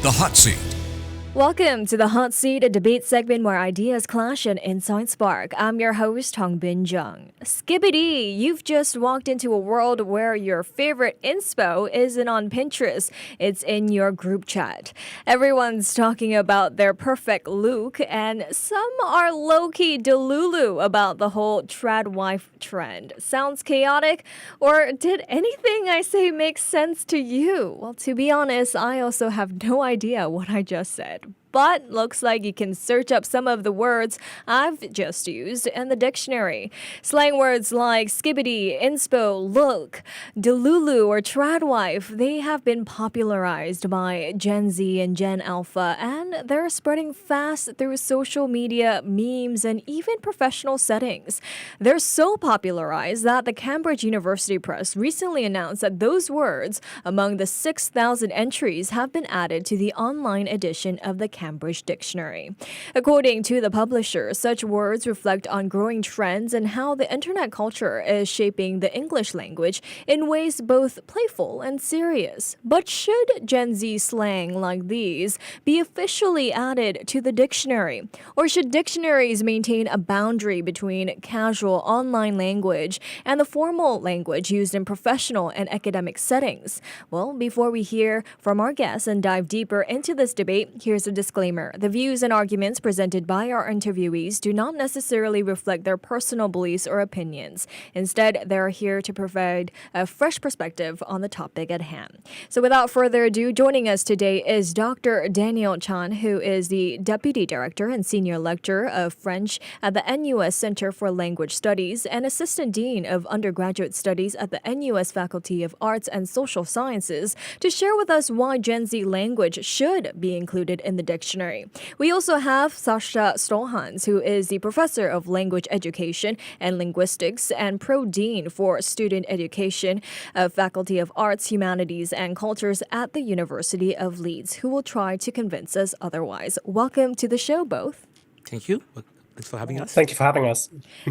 The Hot Seat. Welcome to the Hot Seat, a debate segment where ideas clash and insights spark. I'm your host, Hongbin Jeong. Skibidi, you've just walked into a world where your favorite inspo isn't on Pinterest. It's in your group chat. Everyone's talking about their perfect look, and some are low-key delulu about the whole trad wife trend. Sounds chaotic? Or did anything I say make sense to you? Well, to be honest, I also have no idea what I just said. But looks like you can search up some of the words I've just used in the dictionary. Slang words like skibidi, inspo, look, delulu, or tradwife, they have been popularized by Gen Z and Gen Alpha, and they're spreading fast through social media, memes, and even professional settings. They're so popularized that the Cambridge University Press recently announced that those words, among the 6,000 entries, have been added to the online edition of the Cambridge Dictionary. According to the publisher, such words reflect on growing trends and how the internet culture is shaping the English language in ways both playful and serious. But should Gen Z slang like these be officially added to the dictionary? Or should dictionaries maintain a boundary between casual online language and the formal language used in professional and academic settings? Well, before we hear from our guests and dive deeper into this debate, here's a disclaimer. The views and arguments presented by our interviewees do not necessarily reflect their personal beliefs or opinions. Instead, they're here to provide a fresh perspective on the topic at hand. So without further ado, joining us today is Dr. Daniel Chan, who is the Deputy Director and Senior Lecturer of French at the NUS Center for Language Studies and Assistant Dean of Undergraduate Studies at the NUS Faculty of Arts and Social Sciences, to share with us why Gen Z language should be included in the dictionary. We also have Sascha Stollhans, who is the Professor of Language Education and Linguistics and Pro-Dean for Student Education of Faculty of Arts, Humanities, and Cultures at the University of Leeds, who will try to convince us otherwise. Welcome to the show, both. Thank you. Thanks for having us. Thank you for having us.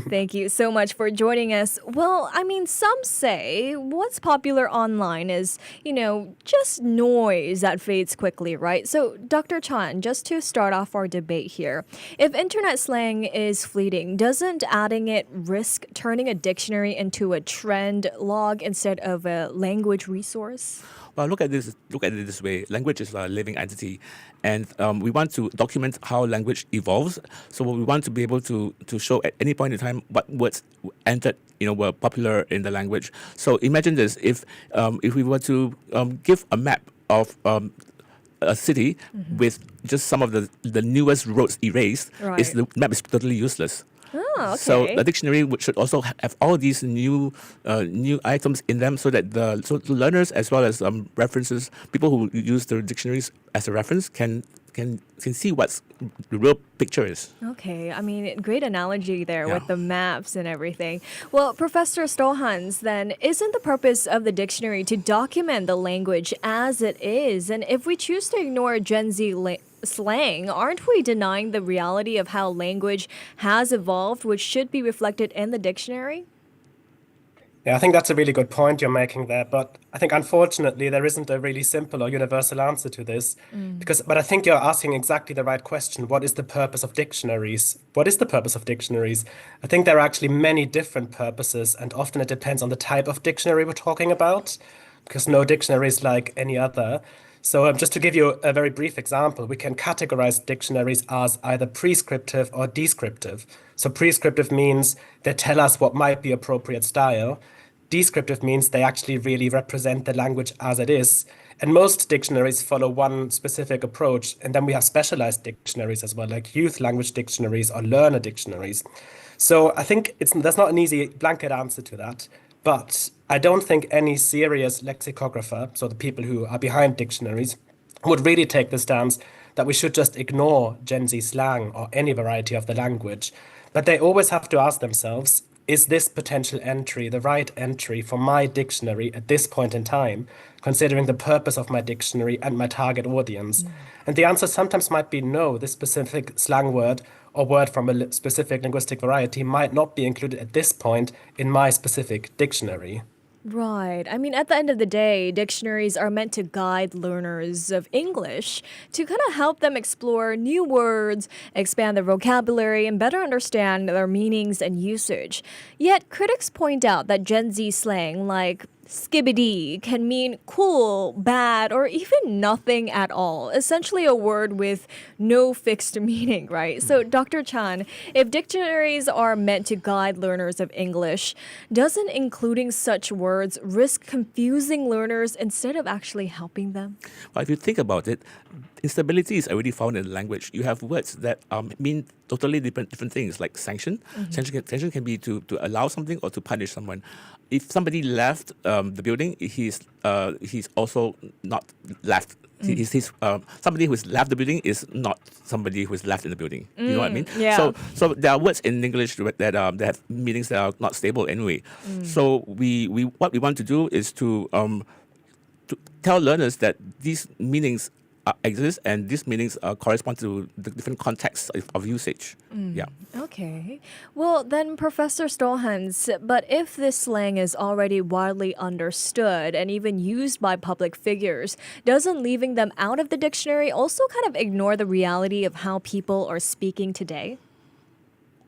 Thank you so much for joining us. Well, I mean, some say what's popular online is, just noise that fades quickly, right? So, Dr. Chan, just to start off our debate here, if internet slang is fleeting, doesn't adding it risk turning a dictionary into a trend log instead of a language resource? Well, look at it this way. Language is a living entity, and we want to document how language evolves. So we want to be able to show at any point in time what words entered, were popular in the language. So imagine this: if we were to give a map of a city with just some of the newest roads erased, Right. the map is totally useless. Oh, okay. So the dictionary should also have all these new items in them, so that the learners as well as references, people who use the dictionaries as a reference can see what the real picture is. Okay, I mean, great analogy there with the maps and everything. Well, Professor Stollhans, then, isn't the purpose of the dictionary to document the language as it is? And if we choose to ignore Gen Z slang, aren't we denying the reality of how language has evolved, which should be reflected in the dictionary? Yeah, I think that's a really good point you're making there, but I think unfortunately there isn't a really simple or universal answer to this, but I think you're asking exactly the right question. What is the purpose of dictionaries? What is the purpose of dictionaries? I think there are actually many different purposes, and often it depends on the type of dictionary we're talking about, because no dictionary is like any other. So just to give you a very brief example, we can categorize dictionaries as either prescriptive or descriptive. So prescriptive means they tell us what might be appropriate style. Descriptive means they actually really represent the language as it is. And most dictionaries follow one specific approach. And then we have specialized dictionaries as well, like youth language dictionaries or learner dictionaries. So I think there's not an easy blanket answer to that. But I don't think any serious lexicographer, so the people who are behind dictionaries, would really take the stance that we should just ignore Gen Z slang or any variety of the language. But they always have to ask themselves, is this potential entry the right entry for my dictionary at this point in time, considering the purpose of my dictionary and my target audience? And the answer sometimes might be no, this specific slang word or word from a specific linguistic variety might not be included at this point in my specific dictionary. Right. I mean, at the end of the day, dictionaries are meant to guide learners of English to kind of help them explore new words, expand their vocabulary, and better understand their meanings and usage. Yet, critics point out that Gen Z slang like skibidi can mean cool, bad, or even nothing at all. Essentially, a word with no fixed meaning, right? So, Dr. Chan, if dictionaries are meant to guide learners of English, doesn't including such words risk confusing learners instead of actually helping them? Well, if you think about it, instability is already found in the language. You have words that mean totally different things, like sanction. Sanction can be to allow something or to punish someone. If somebody left the building, he's also not left. Somebody who's left the building is not somebody who's left in the building. You know what I mean? Yeah. So there are words in English that have meanings that are not stable anyway. So we what we want to do is to tell learners that these meanings exist and these meanings correspond to the different contexts of usage. Yeah. Okay. Well, then, Professor Stollhans, but if this slang is already widely understood and even used by public figures, doesn't leaving them out of the dictionary also kind of ignore the reality of how people are speaking today?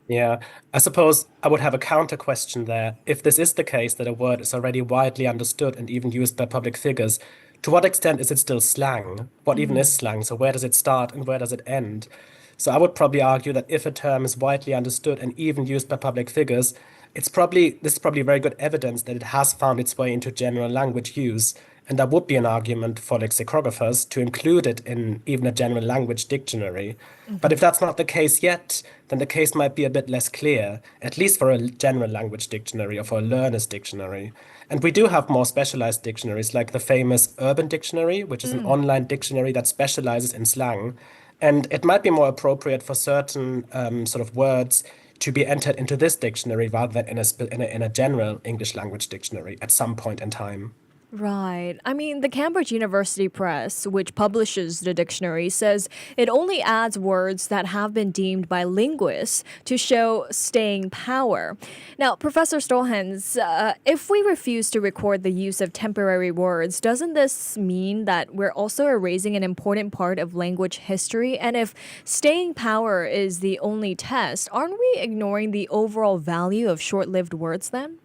Yeah, I suppose I would have a counter question there. If this is the case that a word is already widely understood and even used by public figures, to what extent is it still slang? What even is slang? So where does it start and where does it end? So I would probably argue that if a term is widely understood and even used by public figures, this is probably very good evidence that it has found its way into general language use. And that would be an argument for lexicographers to include it in even a general language dictionary. But if that's not the case yet, then the case might be a bit less clear, at least for a general language dictionary or for a learner's dictionary. And we do have more specialized dictionaries, like the famous Urban Dictionary, which is an online dictionary that specializes in slang. And it might be more appropriate for certain sort of words to be entered into this dictionary rather than in a general English language dictionary at some point in time. Right. I mean, the Cambridge University Press, which publishes the dictionary, says it only adds words that have been deemed by linguists to show staying power. Now, Professor Stollhans, if we refuse to record the use of temporary words, doesn't this mean that we're also erasing an important part of language history? And if staying power is the only test, aren't we ignoring the overall value of short-lived words then?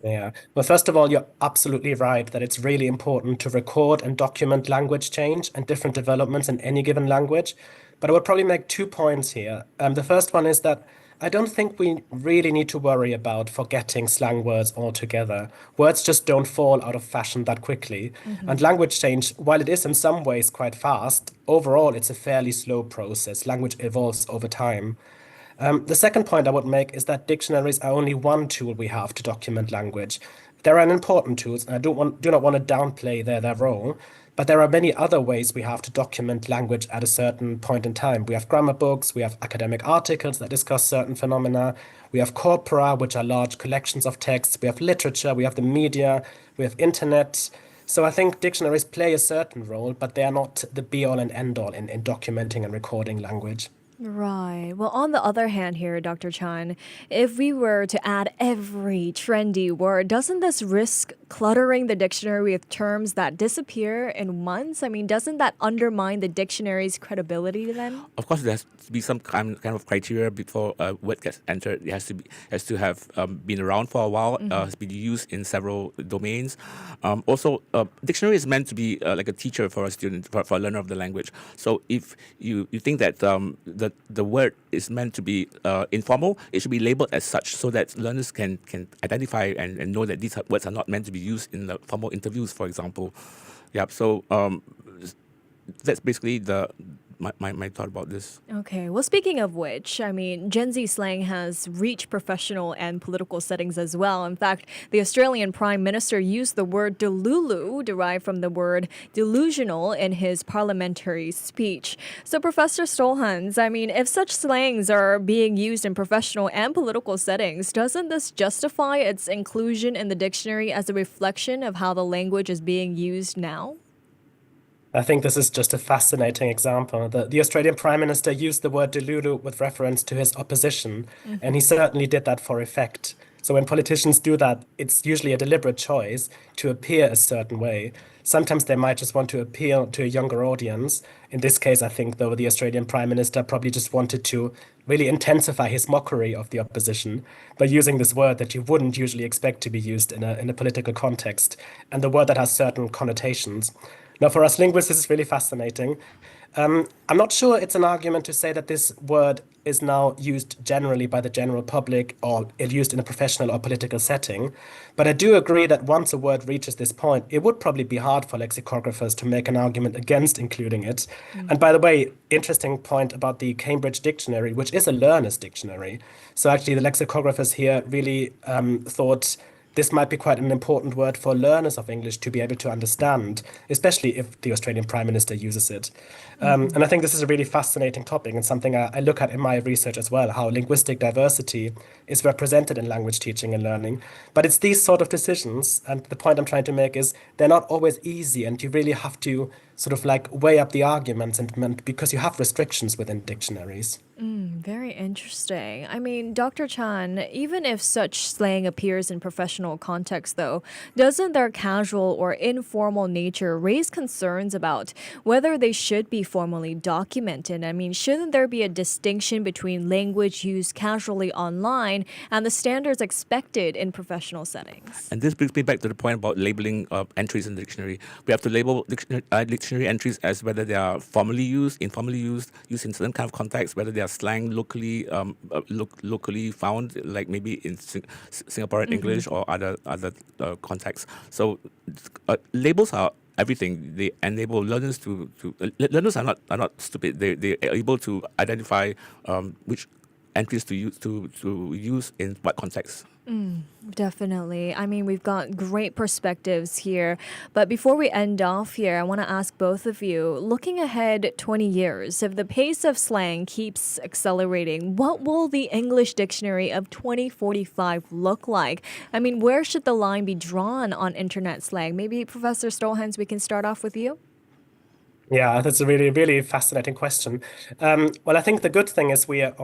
Yeah. Well, first of all, you're absolutely right that it's really important to record and document language change and different developments in any given language. But I would probably make 2 points here. The first one is that I don't think we really need to worry about forgetting slang words altogether. Words just don't fall out of fashion that quickly. And language change, while it is in some ways quite fast, overall it's a fairly slow process. Language evolves over time. The second point I would make is that dictionaries are only one tool we have to document language. They're an important tools, and I do not want to downplay their role, but there are many other ways we have to document language at a certain point in time. We have grammar books, we have academic articles that discuss certain phenomena, we have corpora, which are large collections of texts, we have literature, we have the media, we have internet. So I think dictionaries play a certain role, but they are not the be-all and end-all in documenting and recording language. Right. Well, on the other hand, here, Dr. Chan, if we were to add every trendy word, doesn't this risk cluttering the dictionary with terms that disappear in months? I mean, doesn't that undermine the dictionary's credibility then? Of course, there has to be some kind of criteria before a word gets entered. It has to have been around for a while, has been used in several domains. Also, dictionary is meant to be like a teacher for a student, for a learner of the language. So if you think that the word is meant to be informal, it should be labeled as such so that learners can identify and know that these words are not meant to be used in the formal interviews, for example. Yeah, so that's basically my thought about this. Okay, well, speaking of which, I mean, Gen Z slang has reached professional and political settings as well. In fact, the Australian Prime Minister used the word delulu, derived from the word delusional, in his parliamentary speech. So, Professor Stollhans, I mean, if such slangs are being used in professional and political settings, doesn't this justify its inclusion in the dictionary as a reflection of how the language is being used now? I think this is just a fascinating example. The Australian Prime Minister used the word delulu with reference to his opposition, and he certainly did that for effect. So when politicians do that, it's usually a deliberate choice to appear a certain way. Sometimes they might just want to appeal to a younger audience. In this case, I think, though, the Australian Prime Minister probably just wanted to really intensify his mockery of the opposition by using this word that you wouldn't usually expect to be used in a political context, and the word that has certain connotations. Now, for us linguists, this is really fascinating. I'm not sure it's an argument to say that this word is now used generally by the general public or used in a professional or political setting. But I do agree that once a word reaches this point, it would probably be hard for lexicographers to make an argument against including it. And by the way, interesting point about the Cambridge Dictionary, which is a learner's dictionary. So actually, the lexicographers here really thought this might be quite an important word for learners of English to be able to understand, especially if the Australian Prime Minister uses it. And I think this is a really fascinating topic and something I look at in my research as well, how linguistic diversity is represented in language teaching and learning. But it's these sort of decisions, and the point I'm trying to make is they're not always easy, and you really have to sort of like weigh up the arguments and because you have restrictions within dictionaries. Very interesting. I mean, Dr. Chan, even if such slang appears in professional context, though, doesn't their casual or informal nature raise concerns about whether they should be formally documented? I mean, shouldn't there be a distinction between language used casually online and the standards expected in professional settings? And this brings me back to the point about labeling entries in the dictionary. We have to label dictionary entries as whether they are formally used, informally used in certain kind of context, whether they are slang locally found, like maybe in Singaporean English or other contexts. So labels are everything. They enable learners to learners are not stupid. They are able to identify which entries to use in what context. Definitely. I mean, we've got great perspectives here. But before we end off here, I want to ask both of you, looking ahead 20 years, if the pace of slang keeps accelerating, what will the English dictionary of 2045 look like? I mean, where should the line be drawn on internet slang? Maybe Professor Stollhans, we can start off with you. Yeah, that's a really, really fascinating question. Well, I think the good thing is one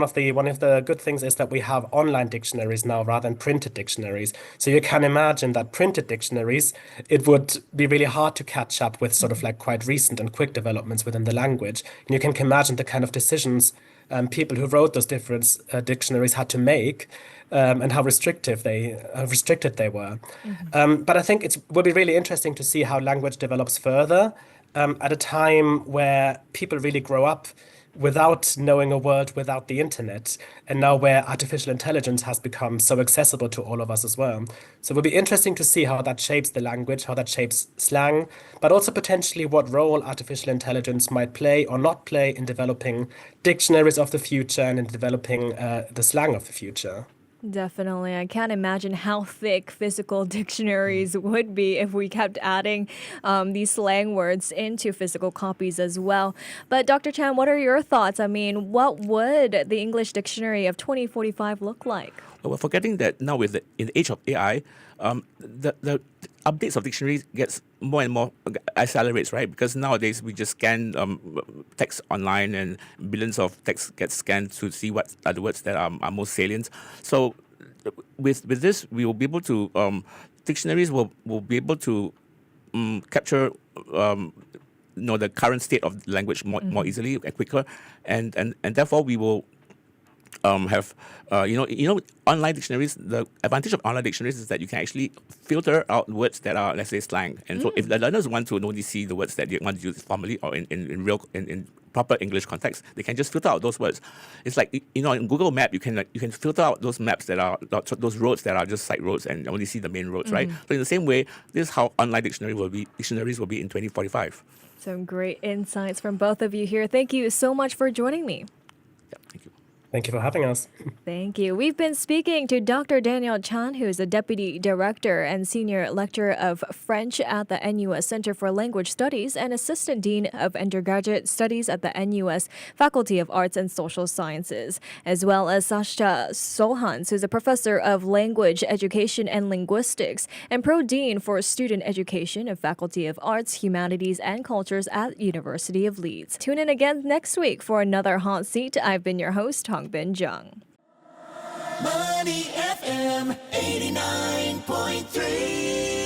of the good things is that we have online dictionaries now rather than printed dictionaries. So you can imagine that printed dictionaries, it would be really hard to catch up with sort of like quite recent and quick developments within the language. And you can imagine the kind of decisions people who wrote those different dictionaries had to make. And how restricted they were. But I think it will be really interesting to see how language develops further at a time where people really grow up without knowing a world without the internet, and now where artificial intelligence has become so accessible to all of us as well. So it will be interesting to see how that shapes the language, how that shapes slang, but also potentially what role artificial intelligence might play or not play in developing dictionaries of the future and in developing the slang of the future. Definitely. I can't imagine how thick physical dictionaries would be if we kept adding these slang words into physical copies as well. But Dr. Chan, what are your thoughts? I mean, what would the English dictionary of 2045 look like? Well, we're forgetting that now in the age of AI, the updates of dictionaries gets more and more accelerates, right? Because nowadays we just scan text online, and billions of text get scanned to see what are the words that are most salient. So with this, we will be able to dictionaries will be able to capture the current state of the language more easily and quicker, and therefore we will have online dictionaries. The advantage of online dictionaries is that you can actually filter out words that are, let's say, slang. And so if the learners want to only see the words that they want to use formally or in proper English context, they can just filter out those words. It's like, in Google Map, you can filter out those maps that are those roads that are just side roads and only see the main roads, right? So in the same way, this is how online dictionaries will be in 2045. Some great insights from both of you here. Thank you so much for joining me. Yeah, thank you. Thank you for having us. Thank you. We've been speaking to Dr. Daniel Chan, who is a Deputy Director and Senior Lecturer of French at the NUS Center for Language Studies and Assistant Dean of Undergraduate Studies at the NUS Faculty of Arts and Social Sciences, as well as Sascha Stollhans, who's a Professor of Language Education and Linguistics and Pro-Dean for Student Education of Faculty of Arts, Humanities, and Cultures at University of Leeds. Tune in again next week for another Hot Seat. I've been your host, Hongbin, Jeong. Money FM 89.3.